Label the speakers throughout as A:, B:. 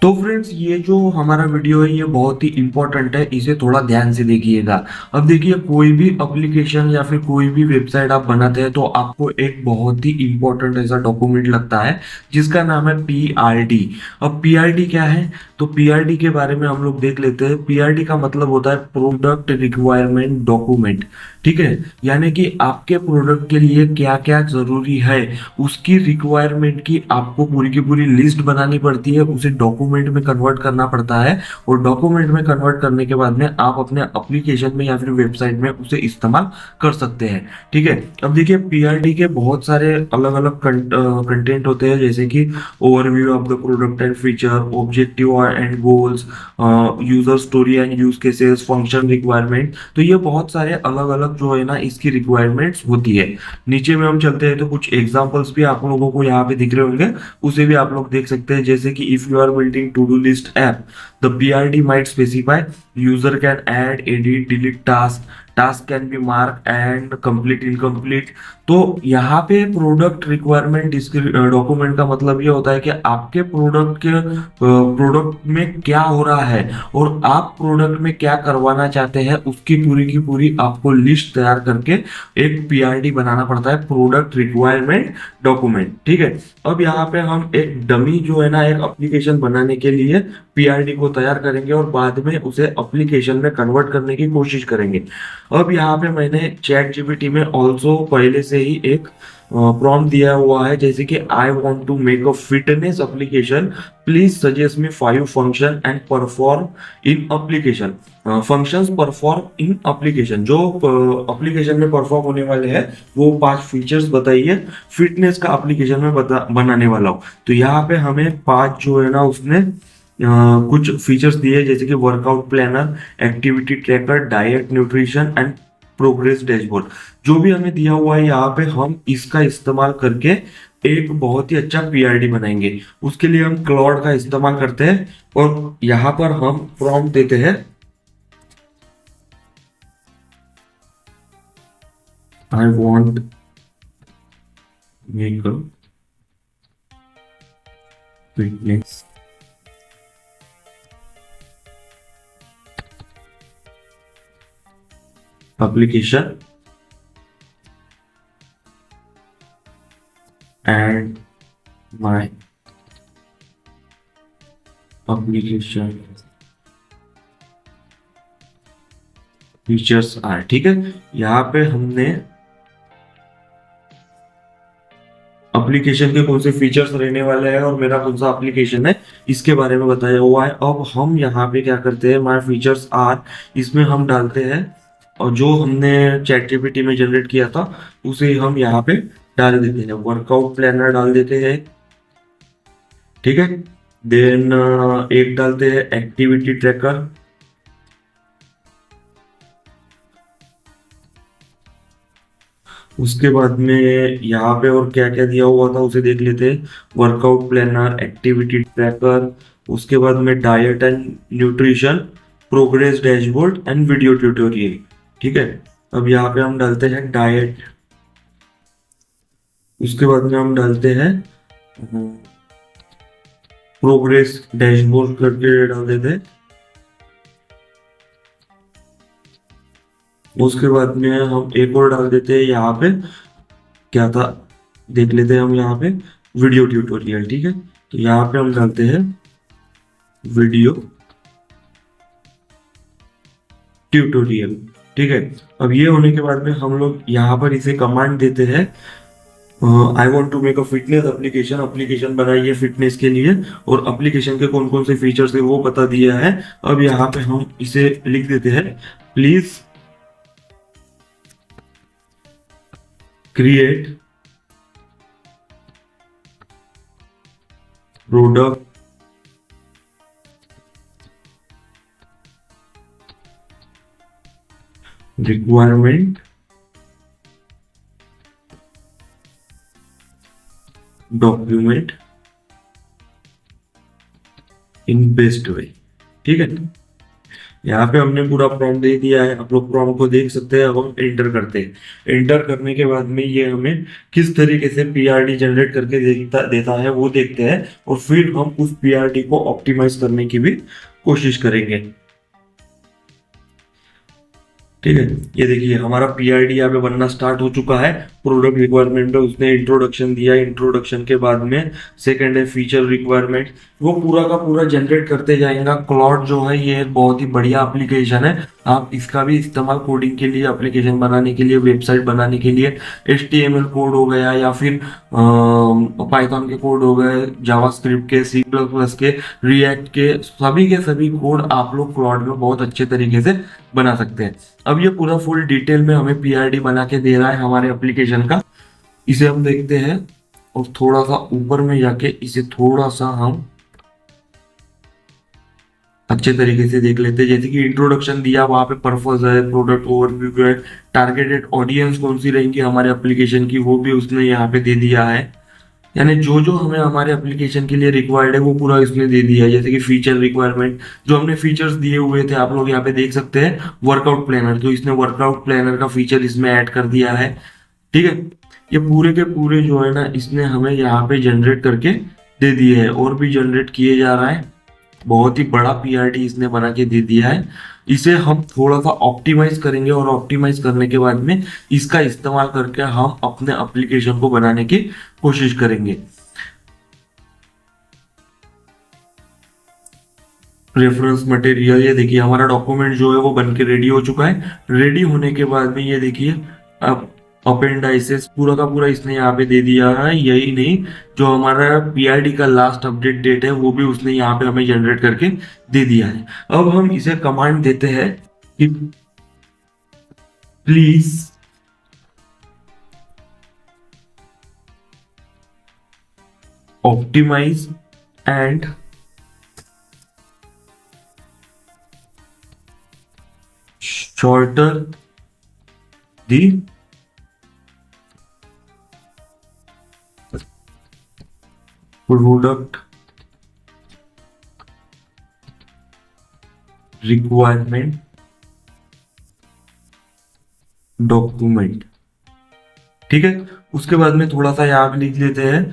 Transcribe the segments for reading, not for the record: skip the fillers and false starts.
A: तो फ्रेंड्स, ये जो हमारा वीडियो है ये बहुत ही इंपॉर्टेंट है, इसे थोड़ा ध्यान से देखिएगा। अब देखिए, कोई भी एप्लीकेशन या फिर कोई भी वेबसाइट आप बनाते हैं तो आपको एक बहुत ही इंपॉर्टेंट ऐसा डॉक्यूमेंट लगता है जिसका नाम है पीआरडी। अब पीआरडी क्या है? तो पीआरडी के बारे में हम लोग देख लेते हैं। पीआरडी का मतलब होता है प्रोडक्ट रिक्वायरमेंट डॉक्यूमेंट। ठीक है, यानी कि आपके प्रोडक्ट के लिए क्या क्या जरूरी है उसकी रिक्वायरमेंट की आपको पूरी की पूरी लिस्ट बनानी पड़ती है, उसे डॉक्यूमेंट में कन्वर्ट करना पड़ता है। और डॉक्यूमेंट में कन्वर्ट करने के बाद में आप अपने एप्लीकेशन में या फिर वेबसाइट में उसे इस्तेमाल कर सकते हैं। ठीक है, अब देखिए, पीआरडी के बहुत सारे अलग अलग कंटेंट होते हैं, जैसे कि overview of the product and feature, objective and goals, user story and use cases, function requirement. तो ये बहुत सारे अलग अलग जो है ना इसकी रिक्वायरमेंट्स होती है। नीचे में हम चलते हैं तो कुछ एग्जांपल्स भी आप लोगों को यहाँ पे दिख रहे होंगे, उसे भी आप लोग देख सकते हैं। जैसे कि if you are building to do list app, the PRD might specify user can add, edit, delete task, task can be mark and complete, incomplete. तो यहाँ पे प्रोडक्ट रिक्वायरमेंट डॉक्यूमेंट का मतलब ये होता है कि आपके प्रोडक्ट में क्या हो रहा है और आप प्रोडक्ट में क्या करवाना चाहते हैं, उसकी पूरी की पूरी आपको लिस्ट तैयार करके एक पीआरडी बनाना पड़ता है, प्रोडक्ट रिक्वायरमेंट डॉक्यूमेंट। ठीक है, अब यहाँ पे हम एक डमी जो है ना एक एप्लीकेशन बनाने के लिए पीआरडी को तैयार करेंगे और बाद में उसे एप्लीकेशन में कन्वर्ट करने की कोशिश करेंगे। अब यहाँ पे मैंने चैट जीपीटी में ऑल्सो पहले से ही एक प्रॉम्प्ट दिया हुआ है, जैसे कि I want to make a fitness application, please suggest me 5 function and perform in application. Functions perform in application, जो एप्लीकेशन में परफॉर्म होने वाले हैं वो 5 फीचर्स बताइए, फिटनेस का एप्लीकेशन में बनाने वाला हूँ। तो यहाँ पे हमें 5 जो है ना उसने कुछ फीचर्स दिए, जैसे कि workout planner, activity tracker, diet, nutrition and progress dashboard. जो भी हमें दिया हुआ है यहाँ पे हम इसका इस्तेमाल करके एक बहुत ही अच्छा पीआरडी बनाएंगे। उसके लिए हम क्लॉड का इस्तेमाल करते हैं और यहाँ पर हम प्रॉम्प्ट देते हैं, I want make a fitness application and my application features आए। ठीक है, यहाँ पे हमने एप्लीकेशन के कौन से फीचर्स रहने वाले हैं और मेरा कौन सा एप्लीकेशन है इसके बारे में बताया हुआ है। अब हम यहाँ पे क्या करते हैं, माय फीचर्स आर, इसमें हम डालते हैं और जो हमने चैट जीपीटी में जनरेट किया था उसे हम यहाँ पे डाल देते हैं, वर्कआउट प्लानर डाल देते हैं। ठीक है, देन एक डालते हैं एक्टिविटी ट्रैकर, उसके बाद में यहाँ पे और क्या क्या दिया हुआ था उसे देख लेते हैं, वर्कआउट प्लानर, एक्टिविटी ट्रैकर, उसके बाद में diet and nutrition, progress dashboard and video tutorial. ठीक है, अब यहाँ पे हम डालते हैं डाइट, उसके बाद में हम डालते हैं प्रोग्रेस डैशबोर्ड करके डाल देते हैं। उसके बाद में हम एक और डाल देते हैं, यहाँ पे क्या था देख लेते हैं हम यहाँ पे, वीडियो ट्यूटोरियल। ठीक है, तो यहाँ पे हम डालते हैं वीडियो ट्यूटोरियल। ठीक है, अब ये होने के बाद में हम लोग यहाँ पर इसे कमांड देते हैं, I want to make a fitness application, application बनाइए फिटनेस के लिए, और एप्लीकेशन के कौन कौन से फीचर्स है वो बता दिया है। अब यहाँ पे हम इसे लिख देते हैं, please create product requirement document in best way. ठीक है, यहाँ पे हमने पूरा प्रॉम्प्ट दे दिया है, आप लोग प्रॉम्प्ट को देख सकते हैं। अब हम एंटर करते हैं। एंटर करने के बाद में ये हमें किस तरीके से पीआरडी जनरेट करके देता है वो देखते हैं, और फिर हम उस पीआरडी को ऑप्टिमाइज करने की भी कोशिश करेंगे। ठीक है, ये देखिए हमारा पीआरडी यहाँ पे बनना स्टार्ट हो चुका है। प्रोडक्ट रिक्वायरमेंट में उसने इंट्रोडक्शन दिया, इंट्रोडक्शन के बाद में सेकंड है फीचर रिक्वायरमेंट, वो पूरा का पूरा जनरेट करते जाएगा। क्लॉड जो है ये एक बहुत ही बढ़िया एप्लीकेशन है, आप इसका भी इस्तेमाल कोडिंग के लिए, एप्लीकेशन बनाने के लिए, वेबसाइट बनाने के लिए, HTML कोड हो गया या फिर पाइथन के कोड हो गए, जावास्क्रिप्ट के, C++ के, रिएक्ट के सभी कोड आप लोग क्लॉड में बहुत अच्छे तरीके से बना सकते हैं। अब ये पूरा फुल डिटेल में हमें पीआरडी बना के दे रहा है हमारे एप्लीकेशन का। इसे हम देखते हैं और थोड़ा सा ऊपर में जाके इसे थोड़ा सा हम अच्छे तरीके से देख लेते हैं। जैसे कि इंट्रोडक्शन दिया, वहां पे पर्पस है, प्रोडक्ट ओवरव्यू है, टारगेटेड ऑडियंस कौन सी रहेंगी हमारे एप्लीकेशन की वो भी उसने यहाँ पे दे दिया है। यानी जो जो हमें हमारे एप्लीकेशन के लिए रिक्वायर्ड है वो पूरा इसने दे दिया है। जैसे कि फीचर रिक्वायरमेंट, जो हमने फीचर्स दिए हुए थे आप लोग यहाँ पे देख सकते हैं। वर्कआउट प्लानर, तो इसने वर्कआउट प्लानर का फीचर इसमें ऐड कर दिया है। ठीक है, ये पूरे के पूरे जो है ना इसने हमें यहाँ पे जनरेट करके दे दिए है, और भी जनरेट किए जा रहा है। बहुत ही बड़ा पीआरडी इसने बना के दे दिया है। इसे हम थोड़ा सा ऑप्टिमाइज करेंगे, और ऑप्टिमाइज करने के बाद में इसका इस्तेमाल करके हम अपने एप्लीकेशन को बनाने की कोशिश करेंगे। रेफरेंस मटेरियल, ये देखिए हमारा डॉक्यूमेंट जो है वो बन के रेडी हो चुका है। रेडी होने के बाद में ये देखिए अब अपेंडाइसेस पूरा का पूरा इसने यहाँ पे दे दिया है। यही नहीं, जो हमारा पीआरडी का लास्ट अपडेट डेट है वो भी उसने यहाँ पे हमें जनरेट करके दे दिया है। अब हम इसे कमांड देते हैं कि please optimise and shorter the product requirement document। ठीक है, उसके बाद में थोड़ा सा यहाँ पे लिख लेते हैं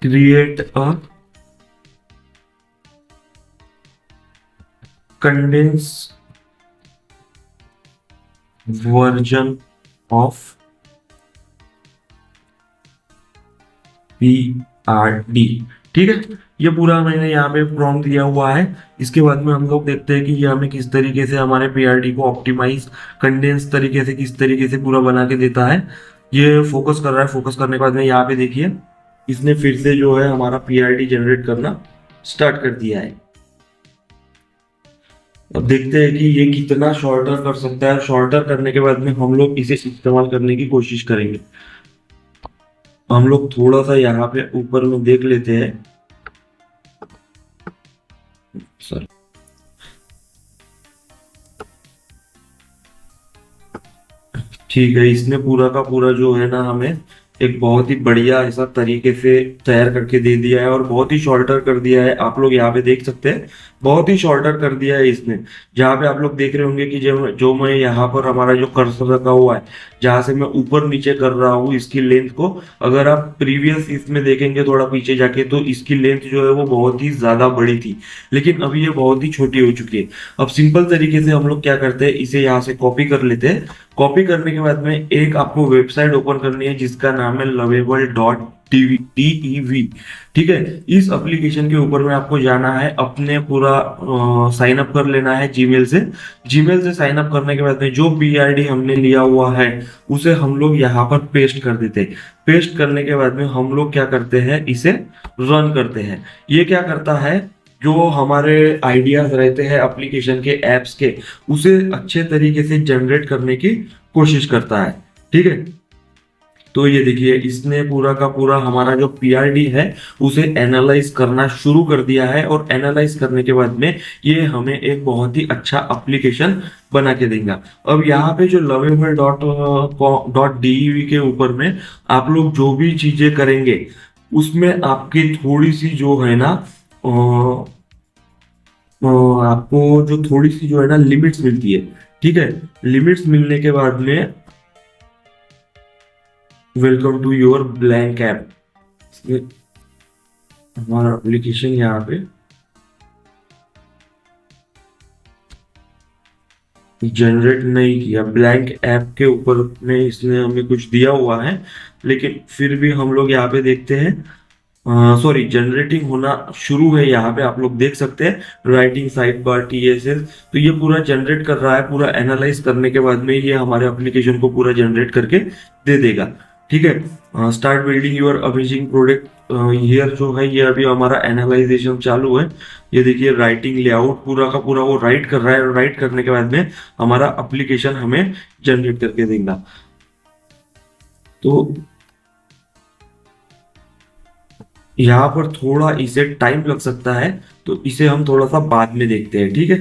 A: create a condense version of PRD. ठीक है, ये पूरा मैंने यहाँ पे प्रॉम्प्ट दिया हुआ है। इसके बाद में हम लोग देखते हैं कि ये हमें किस तरीके से हमारे पीआरडी को ऑप्टिमाइज कंडेंस तरीके से किस तरीके से पूरा बना के देता है। ये फोकस कर रहा है। फोकस करने के बाद में यहाँ पे देखिए इसने फिर से जो है हमारा पीआरडी जनरेट करना स्टार्ट कर दिया है। अब देखते हैं कि ये कितना शॉर्टर कर सकता है। शॉर्टर करने के बाद में हम लोग इसे इस्तेमाल करने की कोशिश करेंगे। हम लोग थोड़ा सा यहाँ पे ऊपर में देख लेते हैं। सर ठीक है, इसने पूरा का पूरा जो है ना हमें एक बहुत ही बढ़िया ऐसा तरीके से तैयार करके दे दिया है, और बहुत ही शॉर्टर कर दिया है। आप लोग यहाँ पे देख सकते हैं, बहुत ही शॉर्टर कर दिया है इसने। जहाँ पे आप लोग देख रहे होंगे कि जो मैं यहाँ पर हमारा जो कर्सर रखा हुआ है, जहाँ से मैं ऊपर नीचे कर रहा हूँ इसकी लेंथ को, अगर आप प्रीवियस इसमें देखेंगे थोड़ा पीछे जाके तो इसकी लेंथ जो है वो बहुत ही ज्यादा बड़ी थी, लेकिन अभी ये बहुत ही छोटी हो चुकी है। अब सिंपल तरीके से हम लोग क्या करते हैं, इसे यहाँ से कॉपी कर लेते हैं। कॉपी करने के बाद में एक आपको वेबसाइट ओपन करनी है जिसका नाम है lovable.tv। ठीक है, इस एप्लीकेशन के ऊपर में आपको जाना है, अपने पूरा साइन अप कर लेना है जीमेल से। जीमेल से साइन अप करने के बाद में जो पीआरडी हमने लिया हुआ है उसे हम लोग यहाँ पर पेस्ट कर देते हैं। पेस्ट करने के बाद में हम लोग क्या करते हैं, इसे रन करते हैं। ये क्या करता है, जो हमारे आइडियाज रहते हैं एप्लीकेशन के, एप्स के, उसे अच्छे तरीके से जनरेट करने की कोशिश करता है। ठीक है, तो ये देखिए इसने पूरा का पूरा हमारा जो पीआरडी है उसे एनालाइज करना शुरू कर दिया है, और एनालाइज करने के बाद में ये हमें एक बहुत ही अच्छा एप्लीकेशन बना के देगा। अब यहाँ पे जो lovable.dev के ऊपर में आप लोग जो भी चीजें करेंगे उसमें आपकी थोड़ी सी जो है ना आपको जो थोड़ी सी जो है ना लिमिट्स मिलती है, ठीक है। लिमिट्स मिलने के बाद में welcome to your blank app, हमारा एप्लीकेशन यहाँ पे जनरेट नहीं किया, ब्लैंक ऐप के ऊपर में इसने हमें कुछ दिया हुआ है, लेकिन फिर भी हम लोग यहाँ पे देखते हैं, सॉरी जनरेटिंग होना शुरू है, यहाँ पे आप लोग देख सकते हैं राइटिंग साइड बार TSS। तो ये पूरा जनरेट कर रहा है, पूरा एनालाइज करने के बाद में ये हमारे एप्लीकेशन को पूरा जनरेट करके दे देगा, ठीक है। Start building your amazing product, here जो है ये अभी हमारा एनालाइजेशन चालू है। ये देखिए राइटिंग लेआउट पूरा का पूरा वो राइट कर रहा है, और राइट करने के बाद में हमारा एप्लीकेशन हमें जनरेट करके देगा। तो यहाँ पर थोड़ा इसे टाइम लग सकता है, तो इसे हम थोड़ा सा बाद में देखते हैं, ठीक है।